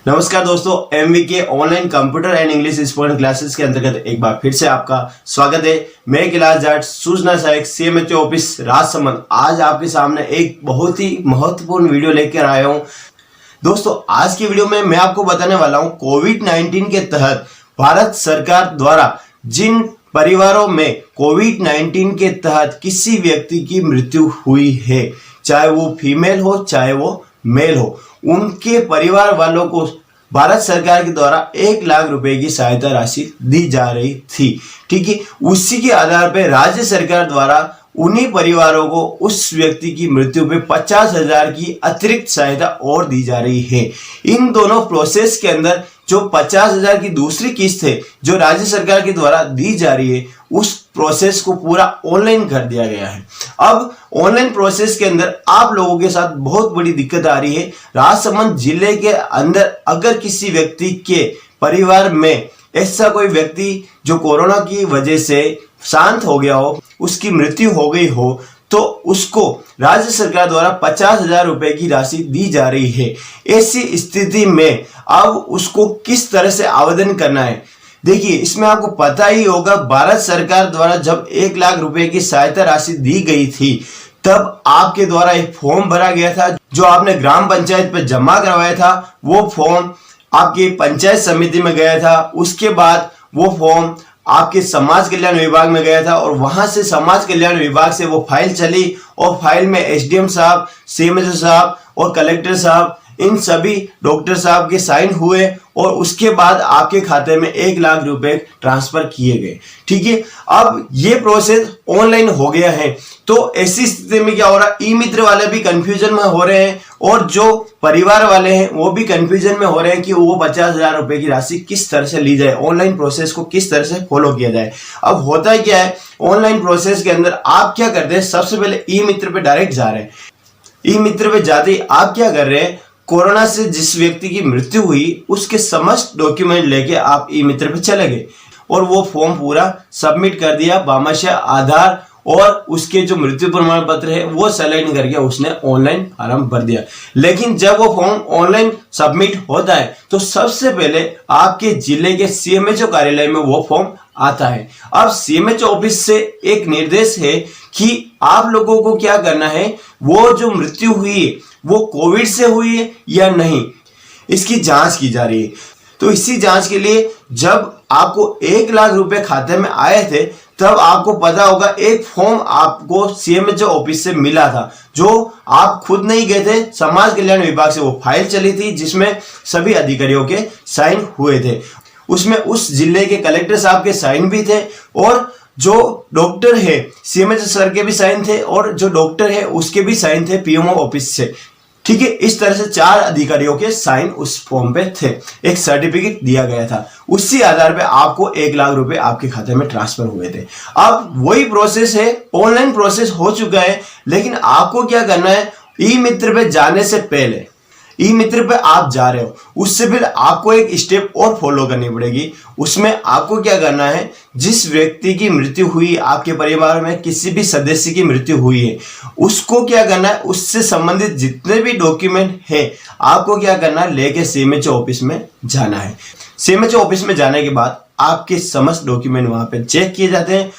नमस्कार दोस्तों, MVK online computer and English spoken classes के अंतर्गत एक बार फिर से आपका स्वागत है। मैं क्लास जाट सूचना सहायक सीएमएचओ ऑफिस राजसमंद आज आपके सामने एक बहुत ही महत्वपूर्ण वीडियो लेकर आया हूं। दोस्तों, आज की वीडियो में मैं आपको बताने वाला हूं कोविड-19 के तहत भारत सरकार द्वारा जिन परिवारों में कोविड-19 के तहत किसी व्यक्ति की मृत्यु हुई है, चाहे वो फीमेल हो चाहे वो मेल हो, उनके परिवार वालों को भारत सरकार के द्वारा 1 लाख रुपए की सहायता राशि दी जा रही थी। ठीक है, उसी के आधार पर राज्य सरकार द्वारा उन्हीं परिवारों को उस व्यक्ति की मृत्यु पे 50,000 की अतिरिक्त सहायता और दी जा रही है। इन दोनों प्रोसेस के अंदर जो 50,000 की दूसरी किस्त है जो राज्य सरकार के द्वारा दी जा रही है, उस प्रोसेस को पूरा ऑनलाइन कर दिया गया है। अब ऑनलाइन प्रोसेस के अंदर आप लोगों के साथ बहुत बड़ी दिक्कत आ रही है। राजसमंद जिले के अंदर अगर किसी व्यक्ति के परिवार में ऐसा कोई व्यक्ति जो कोरोना की वजह से शांत हो गया हो, उसकी मृत्यु हो गई हो, तो उसको राज्य सरकार द्वारा 50,000 रुपए की राशि दी जा रही है। ऐसी स्थिति में अब उसको किस तरह से आवेदन करना है, देखिए इसमें आपको पता ही होगा, भारत सरकार द्वारा जब 1 लाख रुपए की सहायता राशि दी गई थी तब आपके द्वारा एक फॉर्म भरा गया था जो आपने ग्राम पंचायत पर जमा करवाया था। वो फॉर्म आपकी पंचायत समिति में गया था, उसके बाद वो फॉर्म आपके समाज कल्याण विभाग में गया था और वहां से समाज कल्याण विभाग से वो फाइल चली और फाइल में एसडीएम साहब, सीएमएचओ साहब और कलेक्टर साहब, इन सभी डॉक्टर साहब के साइन हुए और उसके बाद आपके खाते में 1 लाख रुपए ट्रांसफर किए गए। ठीक है, अब ये प्रोसेस ऑनलाइन हो गया है। तो ऐसी स्थिति में क्या हो रहा है, ई मित्र वाले भी कंफ्यूजन में हो रहे हैं और जो परिवार वाले हैं वो भी कंफ्यूजन में हो रहे हैं कि वो 50,000 रुपए की राशि किस तरह से ली जाए, ऑनलाइन प्रोसेस को किस तरह से फॉलो किया जाए। अब होता है क्या है, ऑनलाइन प्रोसेस के अंदर आप क्या करते हैं, सबसे पहले ई मित्र पे डायरेक्ट जा रहे हैं। ई मित्र पे जाते ही आप क्या कर रहे हैं, कोरोना से जिस व्यक्ति की मृत्यु हुई उसके समस्त डॉक्यूमेंट लेके आप ई मित्र पे चले गए और वो फॉर्म पूरा सबमिट कर दिया। भामाशाह, आधार और उसके जो मृत्यु प्रमाण पत्र है वो सेलेक्ट करके उसने ऑनलाइन फॉर्म भर दिया। लेकिन जब वो फॉर्म ऑनलाइन सबमिट होता है तो सबसे पहले आपके जिले के सीएमएचओ कार्यालय में वो फॉर्म आता है। अब सीएमएचओ ऑफिस से एक निर्देश है कि आप लोगों को क्या करना है, वो जो मृत्यु हुई है वो कोविड से हुई है या नहीं, इसकी जांच की जा रही है। तो इसी जांच के लिए जब आपको 1 लाख रुपए खाते में आए थे तब आपको पता होगा एक फॉर्म आपको सीएमएचओ ऑफिस से मिला था जो आप खुद नहीं गए थे, समाज कल्याण विभाग से वो फाइल चली थी जिसमें सभी अधिकारियों के साइन हुए थे। उसमें उस जिले के कलेक्टर साहब के साइन भी थे और जो डॉक्टर है सीएमएचओ सर के भी साइन थे और जो डॉक्टर है उसके भी साइन थे पीएमओ ऑफिस से। ठीक है, इस तरह से 4 अधिकारियों के साइन उस फॉर्म पे थे। एक सर्टिफिकेट दिया गया था, उसी आधार पे आपको 1 लाख रुपए आपके खाते में ट्रांसफर हुए थे। अब वही प्रोसेस है, ऑनलाइन प्रोसेस हो चुका है, लेकिन आपको क्या करना है, ई मित्र पे जाने से पहले, ई मित्र पे आप जा रहे हो उससे फिर आपको एक स्टेप और फॉलो करनी पड़ेगी। उसमें आपको क्या करना है, जिस व्यक्ति की मृत्यु हुई, आपके परिवार में किसी भी सदस्य की मृत्यु हुई है, उसको क्या करना है, उससे संबंधित जितने भी डॉक्यूमेंट है आपको क्या करना है, लेके सीएमएचओ ऑफिस में जाना है। सीएमएचओ ऑफिस में जाने के बाद आपके समस्त डॉक्यूमेंट वहां पे चेक किए जाते हैं।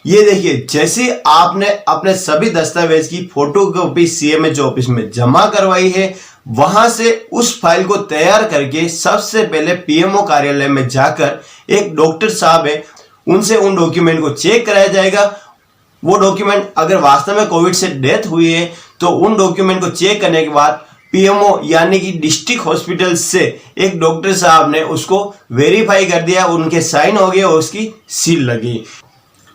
ये देखिए, जैसे आपने अपने सभी दस्तावेज की फोटोकॉपी सीएमएचओ ऑफिस में जमा करवाई है, वहां से उस फाइल को तैयार करके सबसे पहले पीएमओ कार्यालय में जाकर एक डॉक्टर साहब है उनसे उन डॉक्यूमेंट को चेक कराया जाएगा। वो डॉक्यूमेंट अगर वास्तव में कोविड से डेथ हुई है तो उन डॉक्यूमेंट को चेक करने के बाद पीएमओ यानी कि डिस्ट्रिक्ट हॉस्पिटल से एक डॉक्टर साहब ने उसको वेरीफाई कर दिया, उनके साइन हो गए और उसकी सील लगी।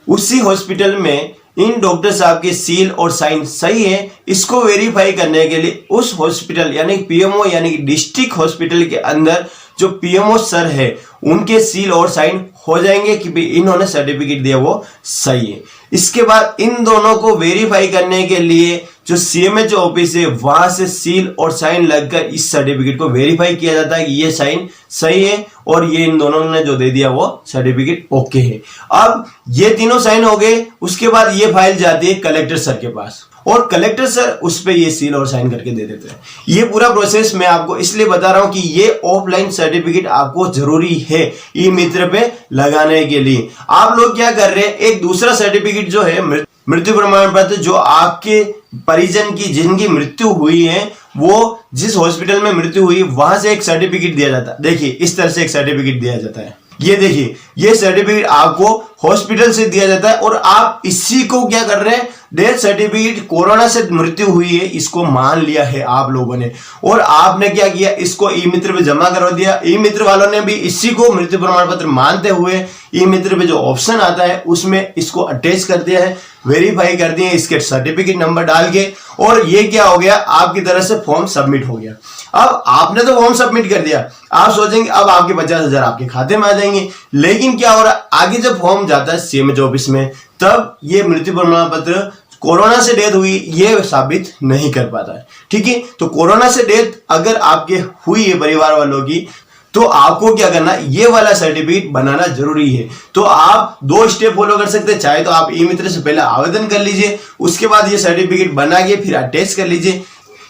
उसी हॉस्पिटल में इन डॉक्टर साहब के सील और साइन सही है, इसको वेरीफाई करने के लिए उस हॉस्पिटल यानी पीएमओ यानी कि डिस्ट्रिक्ट हॉस्पिटल के अंदर जो पीएमओ सर है उनके सील और साइन हो जाएंगे कि भाई इन्होंने सर्टिफिकेट दिया वो सही है। इसके बाद इन दोनों को वेरीफाई करने के लिए जो सीएमएचओ ऑफिस है वहां से सील और साइन लगकर इस सर्टिफिकेट को वेरीफाई किया जाता है कि ये साइन सही है और ये इन दोनों ने जो दे दिया वो सर्टिफिकेट ओके है। अब ये तीनों साइन हो गए, उसके बाद ये फाइल जाती है कलेक्टर सर के पास और कलेक्टर सर उस पे ये सील और साइन करके दे देते हैं। ये पूरा प्रोसेस मैं आपको इसलिए बता रहा हूं कि ये ऑफलाइन सर्टिफिकेट आपको जरूरी है ई मित्र पे लगाने के लिए। आप लोग क्या कर रहे हैं, एक दूसरा सर्टिफिकेट जो है मृत्यु प्रमाण पत्र, जो आपके परिजन की जिनकी मृत्यु हुई है, वो जिस हॉस्पिटल में मृत्यु हुई वहां से एक सर्टिफिकेट दिया जाता है। देखिए इस तरह से एक सर्टिफिकेट दिया जाता है। ये देखिए ये सर्टिफिकेट आपको हॉस्पिटल से दिया जाता है और आप इसी को क्या कर रहे हैं, डेथ सर्टिफिकेट, कोरोना से मृत्यु हुई है इसको मान लिया है आप लोगों ने, और आपने क्या किया, इसको ई मित्र पे जमा करवा दिया। ई मित्र वालों ने भी इसी को मृत्यु प्रमाण पत्र मानते हुए ई मित्र पे जो ऑप्शन आता है उसमें इसको अटैच कर दिया है, वेरीफाई कर दिए इसके सर्टिफिकेट नंबर डाल के, और ये क्या हो गया, आपकी तरफ से फॉर्म सबमिट हो गया। अब आपने तो फॉर्म सबमिट कर दिया, आप सोचेंगे अब आपके 50,000 आपके खाते में आ जाएंगे, लेकिन क्या हो रहा है, आगे जब फॉर्म जाता है सीएमएच ऑफिस में, तब ये मृत्यु प्रमाण पत्र कोरोना से डेथ हुई ये साबित नहीं कर पाता है। ठीक है, तो कोरोना से डेथ अगर आपके हुई है परिवार वालों की, तो आपको क्या करना है, ये वाला सर्टिफिकेट बनाना जरूरी है। तो आप 2 स्टेप फॉलो कर सकते हैं। चाहे तो आप ई मित्र से पहले आवेदन कर लीजिए, उसके बाद ये सर्टिफिकेट बना के फिर अटैच कर लीजिए।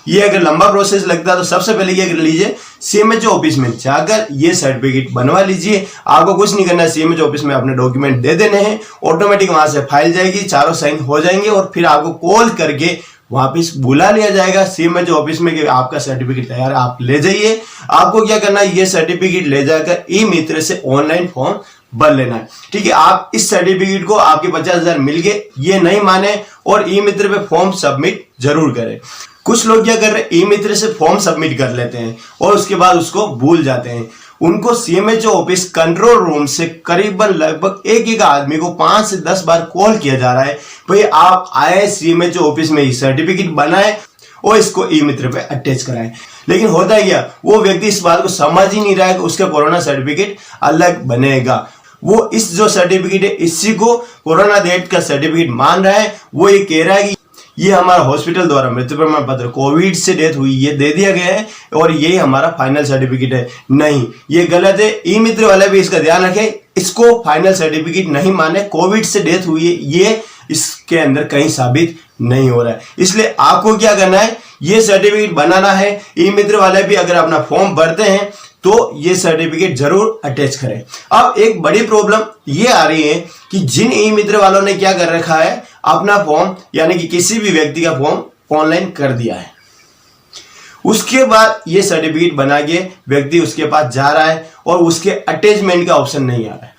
ये अगर लंबा प्रोसेस लगता है तो सबसे पहले क्या कर लीजिए, सीएमएच ऑफिस में जाकर ये सर्टिफिकेट बनवा लीजिए। आपको कुछ नहीं करना है, सीएमएच ऑफिस में अपने डॉक्यूमेंट दे देने हैं, ऑटोमेटिक वहां से फाइल जाएगी, चारों साइन हो जाएंगे और फिर आपको कॉल करके वापिस बुला लिया जाएगा सीएमएच ऑफिस में कि आपका सर्टिफिकेट तैयार है, आप ले जाइए। आपको क्या करना है, ये सर्टिफिकेट ले जाकर ई मित्र से ऑनलाइन फॉर्म भर लेना है। ठीक है, आप इस सर्टिफिकेट को आपके 50,000 मिल गए ये नहीं माने और ई मित्र पे फॉर्म सबमिट जरूर करें। कुछ लोग क्या कर रहे हैं, ई मित्र से फॉर्म सबमिट कर लेते हैं और उसके बाद उसको भूल जाते हैं। उनको सीएमएच ऑफिस कंट्रोल रूम से करीबन लगभग एक आदमी को 5 से 10 बार कॉल किया जा रहा है, भाई आप आए सीएमएच ऑफिस में सर्टिफिकेट बनाए और इसको ई मित्र पे अटैच कराएं। लेकिन होता है क्या, वो व्यक्ति इस बात को समझ ही नहीं रहा है कि उसका कोरोना सर्टिफिकेट अलग बनेगा। वो इस जो सर्टिफिकेट है इसी को कोरोना डेथ का सर्टिफिकेट मान रहा है। वो ये कह रहा है कि ये हमारा हॉस्पिटल द्वारा मृत्यु प्रमाण पत्र, कोविड से डेथ हुई ये दे दिया गया है और ये हमारा फाइनल सर्टिफिकेट है। नहीं, ये गलत है। ई मित्र वाले भी इसका ध्यान रखें, इसको फाइनल सर्टिफिकेट नहीं माने। कोविड से डेथ हुई है ये इसके अंदर कहीं साबित नहीं हो रहा है। इसलिए आपको क्या करना है, ये सर्टिफिकेट बनाना है। ई मित्र वाले भी अगर अपना फॉर्म भरते हैं तो ये सर्टिफिकेट जरूर अटैच करें। अब एक बड़ी प्रॉब्लम ये आ रही है कि जिन ई मित्र वालों ने क्या कर रखा है, अपना फॉर्म यानी कि किसी भी व्यक्ति का फॉर्म ऑनलाइन कर दिया है, उसके बाद ये सर्टिफिकेट बना के व्यक्ति उसके पास जा रहा है और उसके अटैचमेंट का ऑप्शन नहीं आ रहा है।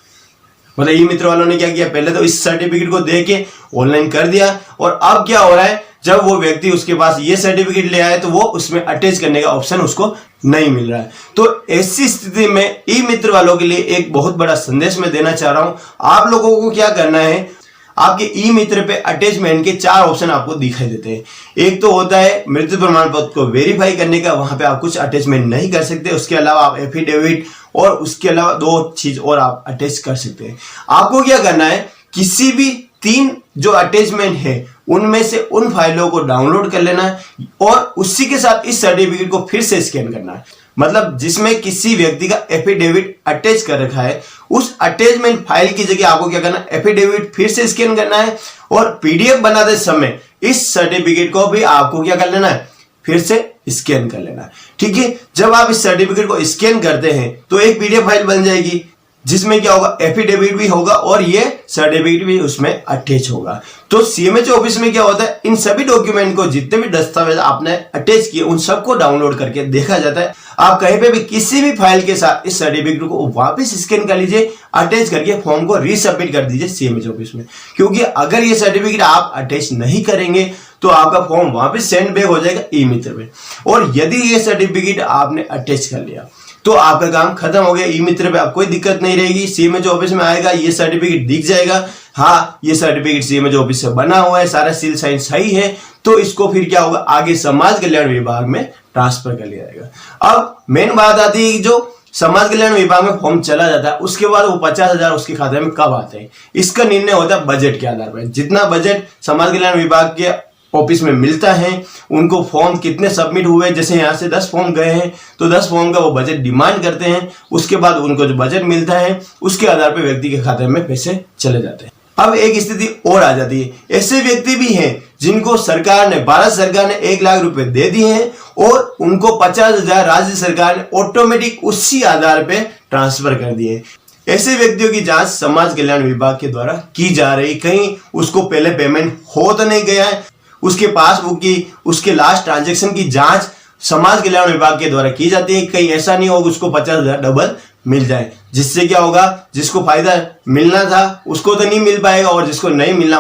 मतलब ई मित्र वालों ने क्या किया, पहले तो इस सर्टिफिकेट को दे के ऑनलाइन कर दिया और अब क्या हो रहा है, जब वो व्यक्ति उसके पास ये सर्टिफिकेट ले आए तो वो उसमें अटैच करने का ऑप्शन उसको नहीं मिल रहा है। तो ऐसी स्थिति में ई मित्र वालों के लिए एक बहुत बड़ा संदेश मैं देना चाह रहा हूं। आप लोगों को क्या करना है, आपके ई मित्र पे अटैचमेंट के 4 ऑप्शन आपको दिखाई देते हैं। एक तो होता है मृत्यु प्रमाण पत्र को वेरीफाई करने का, वहां पे आप कुछ अटैचमेंट नहीं कर सकते। उसके अलावा आप एफिडेविट और उसके अलावा 2 चीज और आप अटैच कर सकते हैं। आपको क्या करना है, किसी भी 3 जो अटैचमेंट है उनमें से उन फाइलों को डाउनलोड कर लेना है और उसी के साथ इस सर्टिफिकेट को फिर से स्कैन करना है। मतलब जिसमें किसी व्यक्ति का एफिडेविट अटैच कर रखा है, उस अटैचमेंट फाइल की जगह आपको क्या करना है, एफिडेविट फिर से स्कैन करना है और पीडीएफ बनाते समय इस सर्टिफिकेट को भी आपको क्या कर लेना है, फिर से स्कैन कर लेना है। ठीक है, जब आप इस सर्टिफिकेट को स्कैन करते हैं तो एक पीडीएफ फाइल बन जाएगी जिसमें क्या होगा, एफिडेविट भी होगा और ये सर्टिफिकेट भी उसमें अटैच होगा। तो सीएमएच ऑफिस में क्या होता है, इन सभी डॉक्यूमेंट को, जितने भी दस्तावेज आपने अटैच किए उन सबको डाउनलोड करके देखा जाता है। आप कहीं पे भी किसी भी फाइल के साथ इस सर्टिफिकेट को वापस स्कैन कर लीजिए, अटैच करके फॉर्म को रीसबमिट कर दीजिए सीएमएच ऑफिस में। क्योंकि अगर ये सर्टिफिकेट आप अटैच नहीं करेंगे तो आपका फॉर्म वापस सेंड बैक हो जाएगा ई मित्र में। और यदि ये सर्टिफिकेट आपने अटैच कर लिया तो आपका काम खत्म हो गया। ई मित्र पे आप कोई दिक्कत नहीं रहेगी। सीएमएच ऑफिस में आएगा, ये सर्टिफिकेट दिख जाएगा, हाँ ये सर्टिफिकेट सीएमएच ऑफिस से बना हुआ है, सारा सील साइन सही है, तो इसको फिर क्या होगा, आगे समाज कल्याण विभाग में ट्रांसफर कर लिया जाएगा। अब मेन बात आती है कि जो समाज कल्याण विभाग में फॉर्म चला जाता है उसके बाद वो 50,000 उसके खाते में कब आते हैं, इसका निर्णय होता है बजट के आधार पर। जितना बजट समाज कल्याण विभाग के ऑफिस में मिलता है, उनको फॉर्म कितने सबमिट हुए, जैसे यहाँ से 10 फॉर्म गए हैं तो 10 फॉर्म का वो बजट डिमांड करते हैं। उसके बाद उनको जो बजट मिलता है उसके आधार पर व्यक्ति के खाते में पैसे चले जाते हैं। अब एक स्थिति और आ जाती है, ऐसे व्यक्ति भी हैं जिनको सरकार ने, भारत सरकार ने 1 लाख रुपए दे दिए हैं और उनको 50,000 राज्य सरकार ने ऑटोमेटिक उसी आधार पे ट्रांसफर कर दिए हैं। ऐसे व्यक्तियों की जांच समाज कल्याण विभाग के द्वारा की जा रही। कहीं उसको पहले पेमेंट हो तो नहीं गया है, उसके पासबुक की, उसके लास्ट ट्रांजैक्शन की जांच समाज कल्याण विभाग के द्वारा की जाती है। कहीं ऐसा नहीं होगा उसको 50,000 डबल मिल जाए, जिससे क्या होगा, जिसको फायदा मिलना था उसको तो नहीं मिल पाएगा और जिसको नहीं मिलना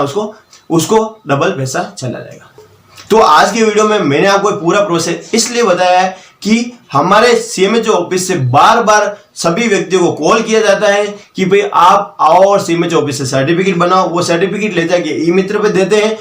उसको डबल पैसा चला जाएगा। तो आज की वीडियो में मैंने आपको पूरा प्रोसेस इसलिए बताया है कि हमारे सीएमएचओ ऑफिस से बार बार सभी व्यक्तियों को कॉल किया जाता है कि भाई आप आओ और सीएमएचओ ऑफिस से सर्टिफिकेट बनाओ। वो सर्टिफिकेट ले जाके ई मित्र पे देते हैं।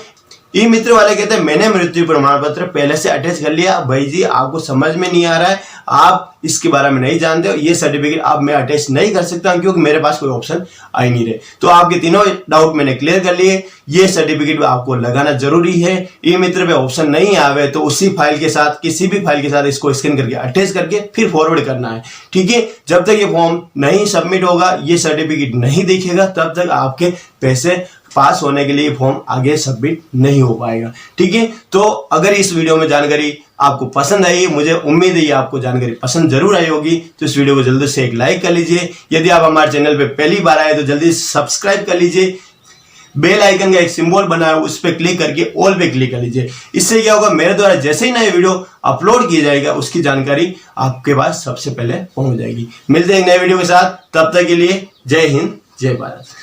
ई मित्र वाले कहते हैं मैंने मृत्यु प्रमाण पत्र पहले से अटैच कर लिया, भाई जी आपको समझ में नहीं आ रहा है, आप इसके बारे में नहीं जानते हो, ये सर्टिफिकेट अब मैं अटैच नहीं कर सकता क्योंकि मेरे पास कोई ऑप्शन आ ही नहीं रहे। तो आपके तीनों डाउट मैंने क्लियर कर लिए। ये सर्टिफिकेट आपको लगाना जरूरी है। ई मित्र पे ऑप्शन नहीं आवे तो उसी फाइल के साथ, किसी भी फाइल के साथ इसको स्कैन करके अटैच करके फिर फॉरवर्ड करना है, ठीक है। जब तक ये फॉर्म नहीं सबमिट होगा, ये सर्टिफिकेट नहीं दिखेगा, तब तक आपके पैसे पास होने के लिए फॉर्म आगे सबमिट नहीं हो पाएगा, ठीक है। तो अगर इस वीडियो में जानकारी आपको पसंद आई, मुझे उम्मीद है आपको जानकारी पसंद जरूर आई होगी, तो इस वीडियो को जल्दी से एक लाइक कर लीजिए। यदि आप हमारे चैनल पे पहली बार आए तो जल्दी सब्सक्राइब कर लीजिए। बेल आइकन का एक सिंबल बना है, उस पर क्लिक करके ऑल पे क्लिक कर लीजिए। इससे क्या होगा, मेरे द्वारा जैसे ही नया वीडियो अपलोड किया जाएगा उसकी जानकारी आपके पास सबसे पहले पहुंच जाएगी। मिलते हैं एक नए वीडियो के साथ, तब तक के लिए जय हिंद, जय भारत।